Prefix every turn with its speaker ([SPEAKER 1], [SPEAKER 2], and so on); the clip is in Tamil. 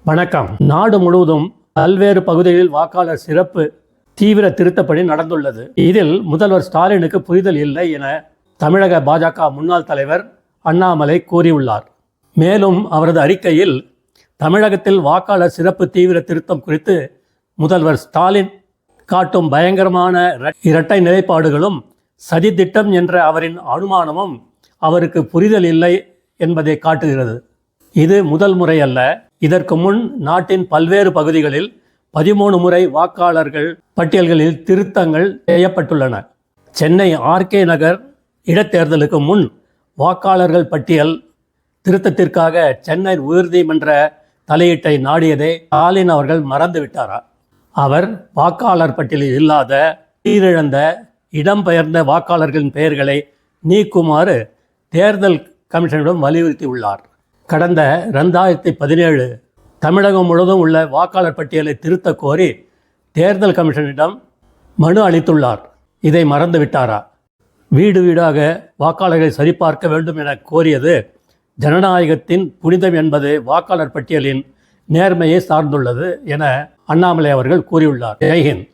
[SPEAKER 1] வணக்கம். நாடு முழுவதும் பல்வேறு பகுதிகளில் வாக்காளர் சிறப்பு தீவிர திருத்தப்பணி நடந்துள்ளது. இதில் முதல்வர் ஸ்டாலினுக்கு புரிதல் இல்லை என தமிழக பாஜக முன்னாள் தலைவர் அண்ணாமலை கூறியுள்ளார். மேலும் அவரது அறிக்கையில் தமிழகத்தில் வாக்காளர் சிறப்பு தீவிர திருத்தம் குறித்து முதல்வர் ஸ்டாலின் காட்டும் பயங்கரமான இரட்டை நிலைப்பாடுகளும் சதித்திட்டம் என்ற அவரின் அனுமானமும் அவருக்கு புரிதல் இல்லை என்பதை காட்டுகிறது. இது முதல் முறை அல்ல. இதற்கு முன் நாட்டின் பல்வேறு பகுதிகளில் 13 முறை வாக்காளர்கள் பட்டியல்களில் திருத்தங்கள் செய்யப்பட்டுள்ளன. சென்னை ஆர்கே நகர் இடைத்தேர்தலுக்கு முன் வாக்காளர்கள் பட்டியல் திருத்தத்திற்காக சென்னை உயர்நீதிமன்ற தலையீட்டை நாடியதை ஸ்டாலின் அவர்கள் மறந்துவிட்டாரா? அவர் வாக்காளர் பட்டியலில் இல்லாத உயிரிழந்த இடம்பெயர்ந்த வாக்காளர்களின் பெயர்களை நீக்குமாறு தேர்தல் கமிஷனிடம் வலியுறுத்தியுள்ளார். கடந்த 2017 தமிழகம் முழுவதும் உள்ள வாக்காளர் பட்டியலை திருத்த கோரி தேர்தல் கமிஷனிடம் மனு அளித்துள்ளார். இதை மறந்துவிட்டாரா? வீடு வீடாக வாக்காளர்களை சரிபார்க்க வேண்டும் என கோரியது ஜனநாயகத்தின் புனிதம் என்பது வாக்காளர் பட்டியலின் நேர்மையை சார்ந்துள்ளது என அண்ணாமலை அவர்கள் கூறியுள்ளார். ஜெய்ஹிந்த்.